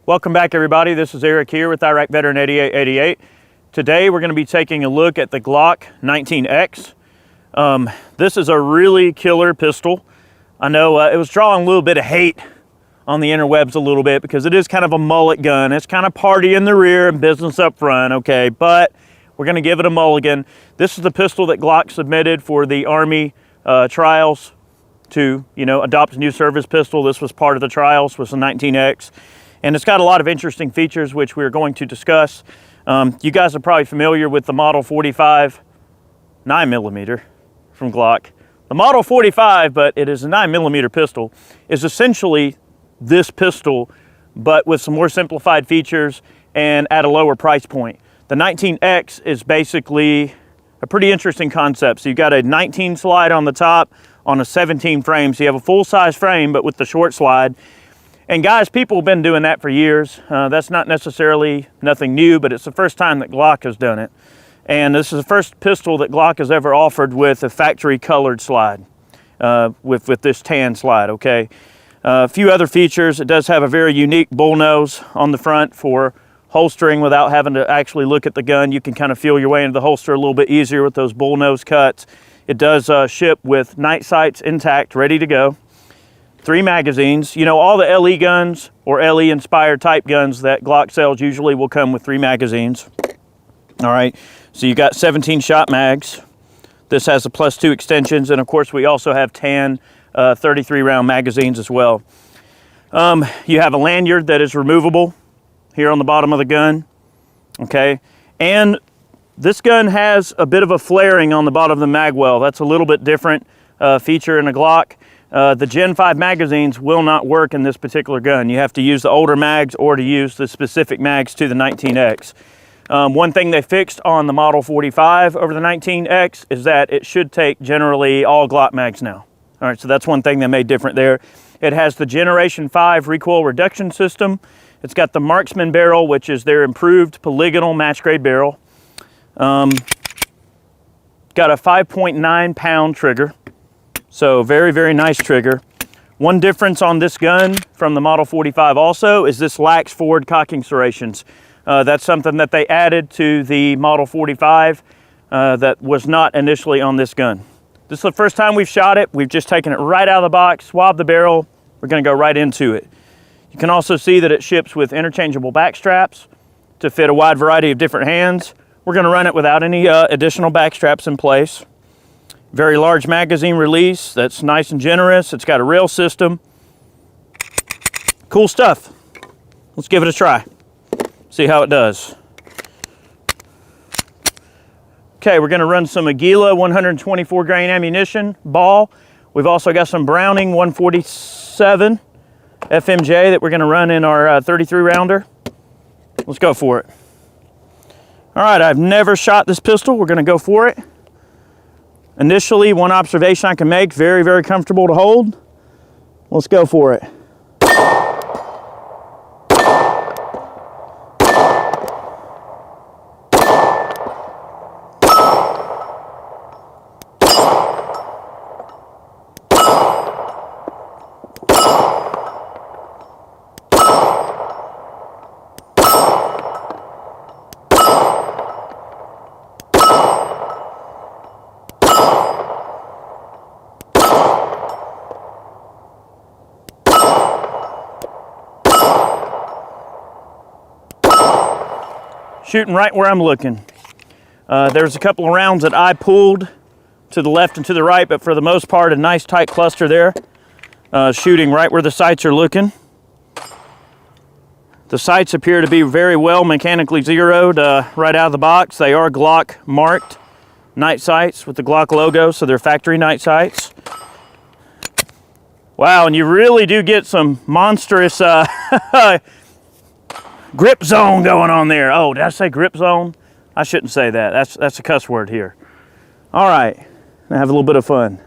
Welcome back, everybody. This is Eric here with Iraq Veteran 8888. Today we're going to be taking a look at the Glock 19X. This is a really killer pistol. I know it was drawing a little bit of hate on the interwebs a little bit because it is kind of a mullet gun. It's kind of party in the rear and business up front, okay? But we're going to give it a mulligan. This is the pistol that Glock submitted for the Army trials to, adopt a new service pistol. This was part of the trials, was the 19X. And it's got a lot of interesting features, which we're going to discuss. You guys are probably familiar with the Model 45 9mm from Glock. The Model 45, but it is a 9mm pistol, is essentially this pistol, but with some more simplified features and at a lower price point. The 19X is basically a pretty interesting concept. So you've got a 19 slide on the top on a 17 frame. So you have a full-size frame, but with the short slide. And guys, people have been doing that for years. That's not necessarily nothing new, but it's the first time that Glock has done it. And this is the first pistol that Glock has ever offered with a factory colored slide, with this tan slide, okay? A few other features. It does have a very unique bullnose on the front for holstering without having to actually look at the gun. You can kind of feel your way into the holster a little bit easier with those bullnose cuts. It does ship with night sights intact, ready to go. 3 magazines. All the LE guns or LE inspired type guns that Glock sells usually will come with 3 magazines. All right, so you got 17 shot mags. This has the +2 extensions, and of course we also have tan 33 round magazines as well. You have a lanyard that is removable here on the bottom of the gun, okay? And this gun has a bit of a flaring on the bottom of the mag well. That's a little bit different feature in a Glock. The Gen 5 magazines will not work in this particular gun. You have to use the older mags or to use the specific mags to the 19X. One thing they fixed on the Model 45 over the 19X is that it should take generally all Glock mags now. All right, so that's one thing they made different there. It has the Generation 5 recoil reduction system. It's got the Marksman barrel, which is their improved polygonal match grade barrel. Got a 5.9 pound trigger. So very, very nice trigger. One difference on this gun from the Model 45 also is this lacks forward cocking serrations. That's something that they added to the Model 45 that was not initially on this gun. This is the first time we've shot it. We've just taken it right out of the box, swabbed the barrel. We're gonna go right into it. You can also see that it ships with interchangeable back straps to fit a wide variety of different hands. We're gonna run it without any additional back straps in place. Very large magazine release that's nice and generous. It's got a rail system. Cool stuff. Let's give it a try. See how it does. Okay, we're gonna run some Aguila 124 grain ammunition, ball. We've also got some Browning 147 FMJ that we're gonna run in our 33 rounder. Let's go for it. All right, I've never shot this pistol. We're gonna go for it. Initially, one observation I can make, very, very comfortable to hold. Let's go for it. Shooting right where I'm looking. There's a couple of rounds that I pulled to the left and to the right, but for the most part, a nice tight cluster there. Shooting right where the sights are looking. The sights appear to be very well mechanically zeroed right out of the box. They are Glock marked night sights with the Glock logo, so they're factory night sights. Wow, and you really do get some monstrous grip zone going on there. Oh, did I say grip zone? I shouldn't say that. That's a cuss word here. All right, now have a little bit of fun.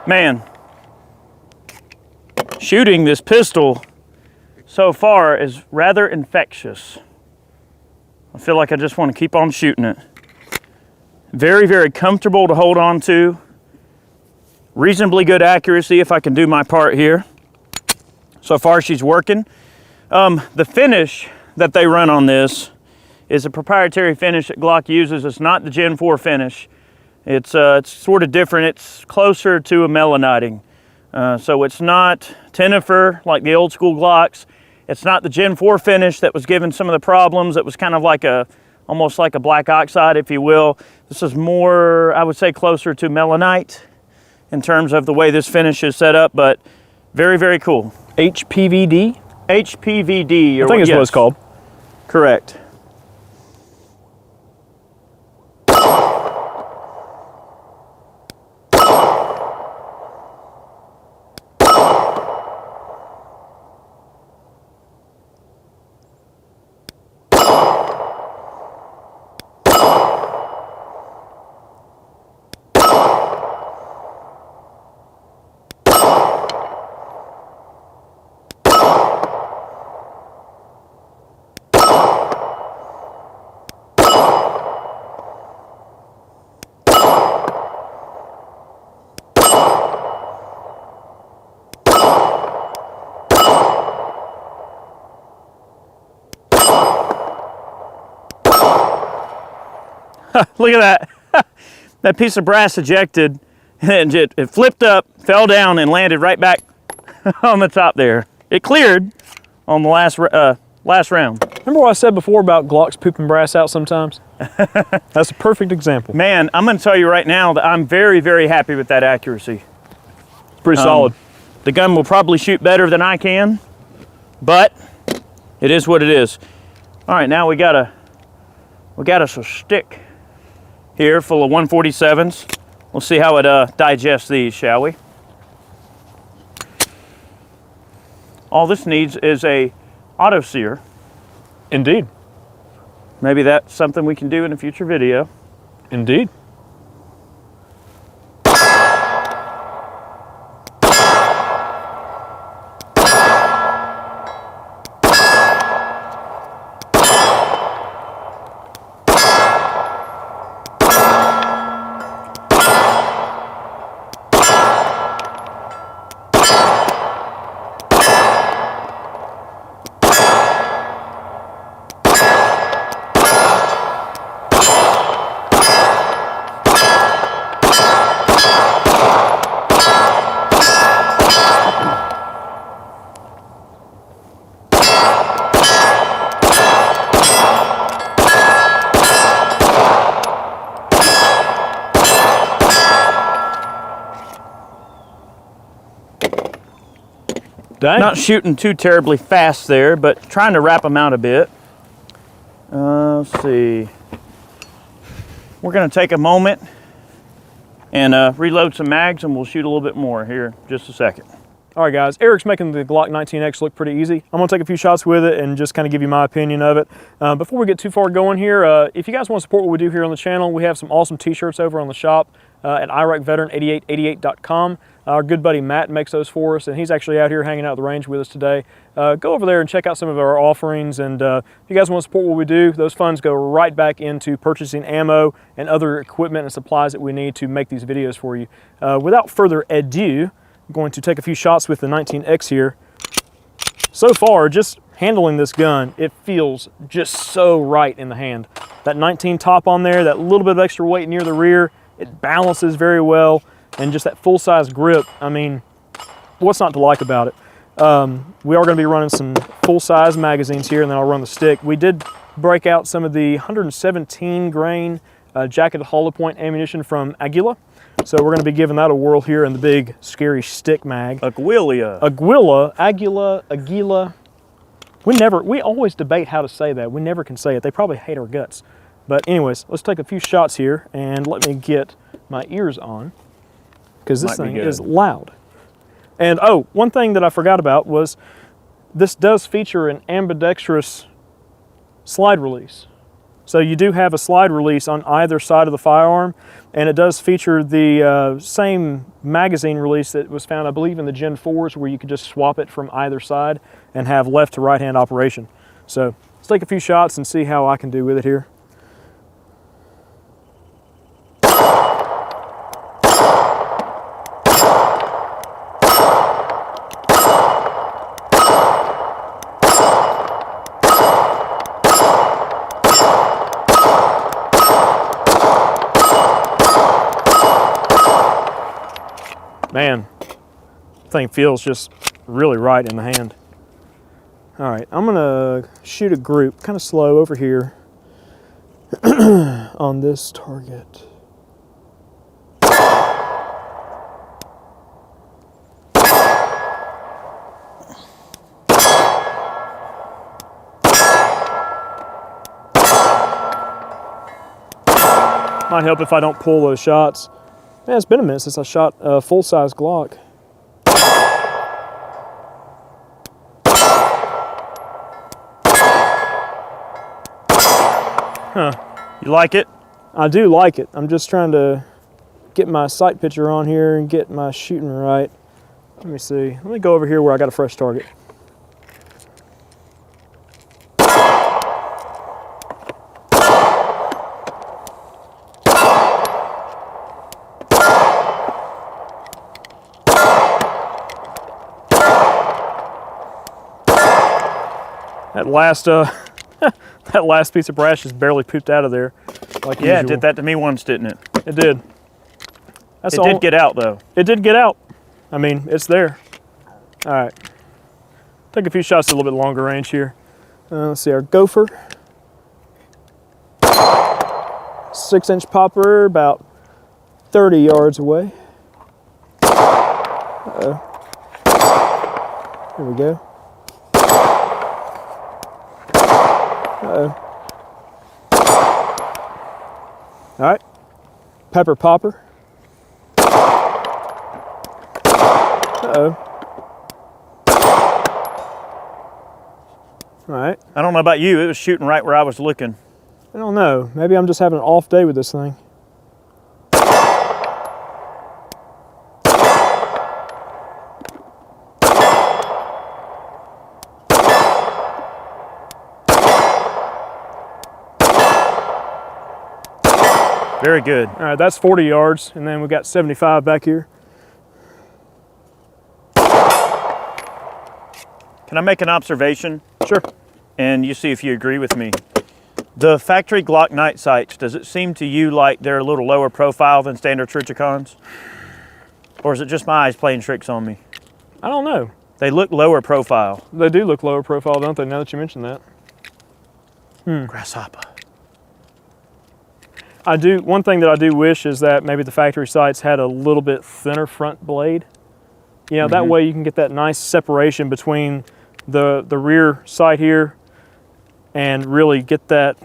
Man, shooting this pistol so far is rather infectious. I feel like I just want to keep on shooting it. Very, very comfortable to hold on to. Reasonably good accuracy if I can do my part here. So far she's working. The finish that they run on this is a proprietary finish that Glock uses. It's not the Gen 4 finish. It's sort of different. It's closer to a melaniting. So it's not tenifer like the old school Glocks. It's not the Gen 4 finish that was given some of the problems. It was kind of like almost like a black oxide, if you will. This is more, I would say, closer to melanite in terms of the way this finish is set up, but very, very cool. HPVD? HPVD. I think it's what it's called. Correct. Look at that. That piece of brass ejected and it flipped up, fell down, and landed right back on the top there. It cleared on the last round. Remember what I said before about Glocks pooping brass out sometimes? That's a perfect example. Man, I'm going to tell you right now that I'm very, very happy with that accuracy. It's pretty solid. The gun will probably shoot better than I can, but it is what it is. All right, now we got us a stick here full of 147s. We'll see how it digests these, shall we? All this needs is a auto sear. Indeed. Maybe that's something we can do in a future video. Indeed. Dang. Not shooting too terribly fast there, but trying to wrap them out a bit. Let's see. We're going to take a moment and reload some mags, and we'll shoot a little bit more here in just a second. All right, guys, Eric's making the Glock 19X look pretty easy. I'm gonna take a few shots with it and just kind of give you my opinion of it. Before we get too far going here, if you guys want to support what we do here on the channel, we have some awesome t-shirts over on the shop at IRAQveteran8888.com. Our good buddy Matt makes those for us, and he's actually out here hanging out at the range with us today. Go over there and check out some of our offerings, and if you guys want to support what we do, those funds go right back into purchasing ammo and other equipment and supplies that we need to make these videos for you. Without further ado, I'm going to take a few shots with the 19X here. So far, just handling this gun, it feels just so right in the hand. That 19 top on there, that little bit of extra weight near the rear, it balances very well, and just that full-size grip, I mean, what's not to like about it? We are going to be running some full-size magazines here, and then I'll run the stick. We did break out some of the 117 grain jacketed hollow point ammunition from Aguila. So we're going to be giving that a whirl here in the big, scary stick mag. Aguila. We always debate how to say that. We never can say it. They probably hate our guts. But anyways, let's take a few shots here, and let me get my ears on, because this thing is loud. And oh, one thing that I forgot about was this does feature an ambidextrous slide release. So you do have a slide release on either side of the firearm, and it does feature the same magazine release that was found, I believe, in the Gen 4s, where you could just swap it from either side and have left to right hand operation. So let's take a few shots and see how I can do with it here. Man, thing feels just really right in the hand. All right, I'm gonna shoot a group, kind of slow over here on this target. Might help if I don't pull those shots. Man, it's been a minute since I shot a full-size Glock. Huh. You like it? I do like it. I'm just trying to get my sight picture on here and get my shooting right. Let me see. Let me go over here where I got a fresh target. That last that last piece of brass just barely pooped out of there. Like Yeah, usual. it did that to me once, didn't it? It did. That's It did get out though. It did get out. I mean, it's there. All right. Take a few shots at a little bit longer range here. Let's see, our gopher. 6-inch popper, about 30 yards away. Uh-oh. Here we go. Uh-oh. All right. Pepper popper. Uh-oh. All right. I don't know about you, it was shooting right where I was looking. I don't know. Maybe I'm just having an off day with this thing. Very good. All right, that's 40 yards, and then we got 75 back here. Can I make an observation? Sure. And you see if you agree with me. The factory Glock night sights, does it seem to you like they're a little lower profile than standard Trijicons? Or is it just my eyes playing tricks on me? I don't know. They look lower profile. They do look lower profile, don't they, now that you mention that? Grasshopper. One thing that I do wish is that maybe the factory sights had a little bit thinner front blade. You know, that way you can get that nice separation between the rear sight here and really get that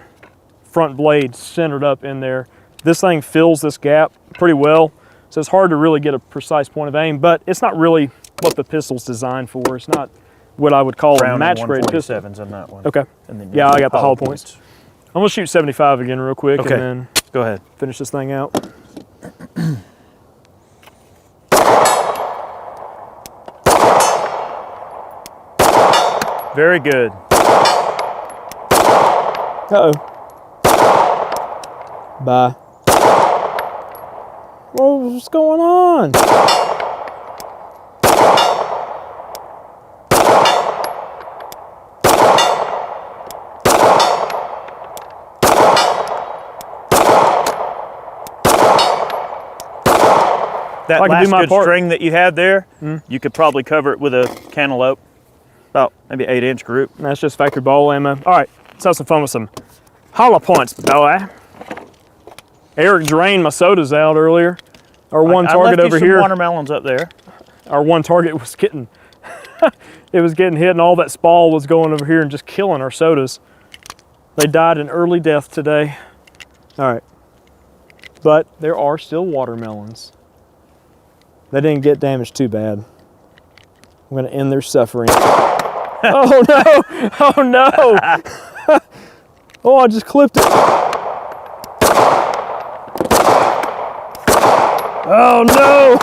front blade centered up in there. This thing fills this gap pretty well, so it's hard to really get a precise point of aim, but it's not really what the pistol's designed for. It's not what I would call a match grade pistol. 147s on that one. Okay. And then Yeah, I got the hollow points. I'm gonna shoot 75 again real quick Okay. and then Go ahead. finish this thing out. Very good. Uh-oh. Bye. What's going on? That I can do last my good part. string that you had there, you could probably cover it with a cantaloupe. About maybe 8-inch group. That's just factory ball ammo. All right, let's have some fun with some hollow points, boy. Eric drained my sodas out earlier. Our one I target left you over some here. watermelons up there. Our one target was getting, it was getting hit, and all that spall was going over here and just killing our sodas. They died an early death today. All right, but there are still watermelons. They didn't get damaged too bad. I'm gonna end their suffering. Oh no! Oh no! Oh, I just clipped it. Oh no!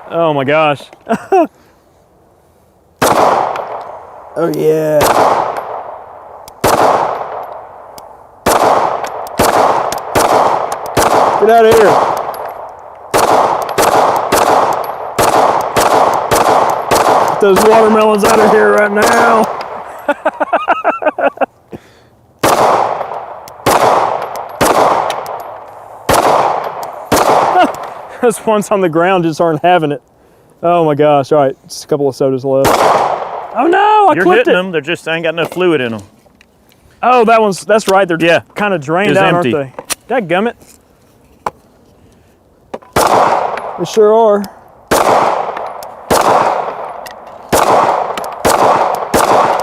Oh my gosh. Oh yeah. Get out of here. Get those watermelons out of here right now. Those ones on the ground just aren't having it. Oh my gosh. All right, just a couple of sodas left. Oh no, I You're clipped hitting it. them, they're just ain't got no fluid in them. Oh, that's right. They're kind of drained out, empty. aren't they? Dadgummit. They sure are.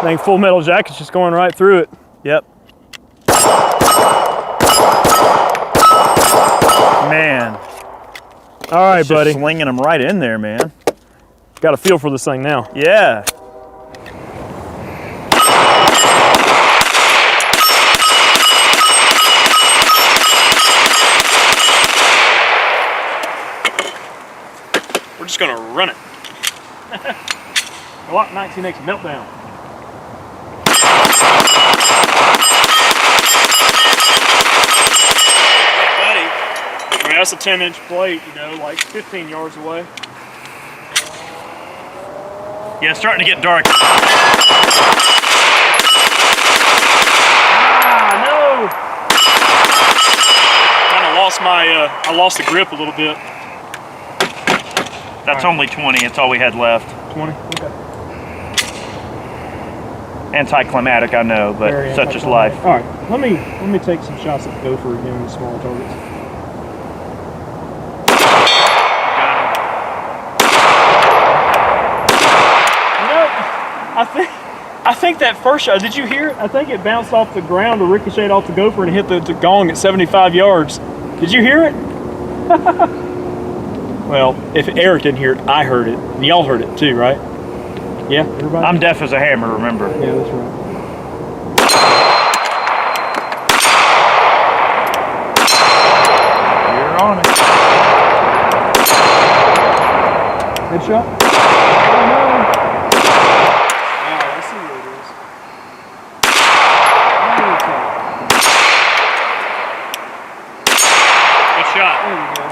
Dang, Full Metal Jacket's just going right through it. Yep. Man. All right, It's buddy. just slinging them right in there, man. Got a feel for this thing now. Yeah. We're just gonna run it. Glock 19X meltdown. Buddy. I mean, that's a 10-inch plate, you know, like 15 yards away. Yeah, it's starting to get dark. Ah, no! Kind of lost my, I lost the grip a little bit. That's only 20, it's all we had left. 20, okay. Anticlimactic, I know, but Very such is life. All right, let me take some shots at the gopher again with smaller targets. I think that first shot, did you hear it? I think it bounced off the ground or ricocheted off the gopher and hit the gong at 75 yards. Did you hear it? Well, if Eric didn't hear it, I heard it. And y'all heard it too, right? Yeah, everybody? I'm deaf as a hammer, remember. Yeah, that's right. You're on it. Headshot? Oh no! Wow, I see where it is. Good shot. There we go.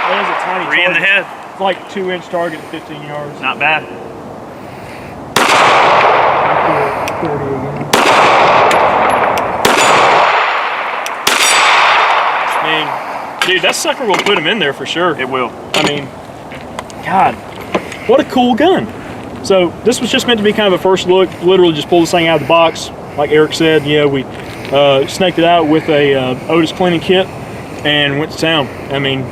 That is a tiny 3 in the target. head. It's like 2-inch target at 15 yards. Not bad. 30 again. Man, dude, that sucker will put him in there for sure. It will. I mean, God, what a cool gun. So this was just meant to be kind of a first look. Literally just pulled this thing out of the box. Like Eric said, you know, we snaked it out with a Otis cleaning kit and went to town. I mean,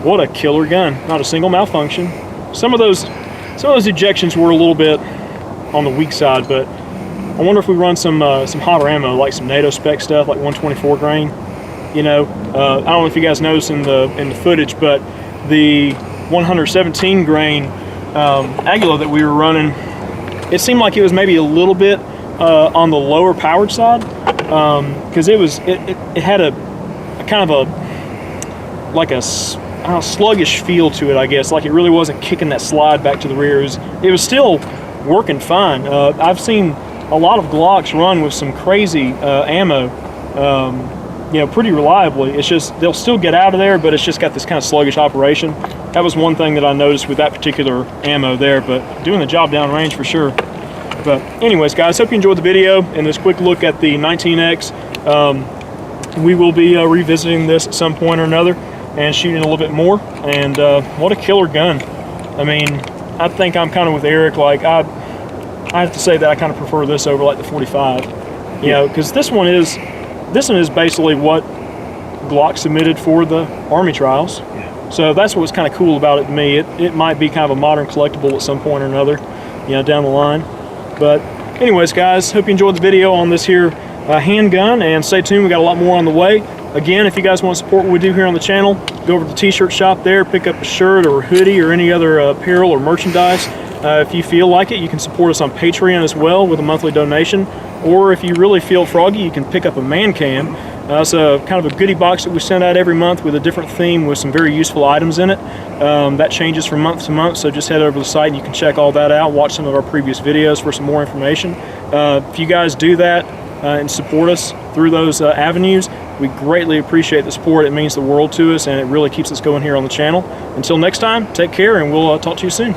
what a killer gun. Not a single malfunction. Some of those ejections were a little bit on the weak side, but I wonder if we run some hotter ammo, like some NATO spec stuff, like 124 grain. You know, I don't know if you guys noticed in the footage, but the 117 grain Aguila that we were running, it seemed like it was maybe a little bit on the lower powered side, because it had a kind of a like a sluggish feel to it, I guess. Like it really wasn't kicking that slide back to the rear. It was still working fine. I've seen a lot of Glocks run with some crazy ammo, you know, pretty reliably. It's just they'll still get out of there, but it's just got this kind of sluggish operation. That was one thing that I noticed with that particular ammo there, but doing the job downrange for sure. But anyways, guys, hope you enjoyed the video and this quick look at the 19X. We will be revisiting this at some point or another and shooting a little bit more. And what a killer gun. I mean, I think I'm kind of with Eric. Like I have to say that I kind of prefer this over like the 45. You know, because this one is basically what Glock submitted for the Army trials. So that's what's kind of cool about it to me. It might be kind of a modern collectible at some point or another, you know, down the line. But anyways, guys, hope you enjoyed the video on this here handgun, and stay tuned. We got a lot more on the way. Again, if you guys want to support what we do here on the channel, go over to the t-shirt shop there, pick up a shirt or a hoodie or any other apparel or merchandise. If you feel like it, you can support us on Patreon as well with a monthly donation. Or if you really feel froggy, you can pick up a man cam. It's a kind of a goodie box that we send out every month with a different theme with some very useful items in it. That changes from month to month, so just head over to the site and you can check all that out, watch some of our previous videos for some more information. If you guys do that and support us through those avenues, we greatly appreciate the support. It means the world to us, and it really keeps us going here on the channel. Until next time, take care, and we'll talk to you soon.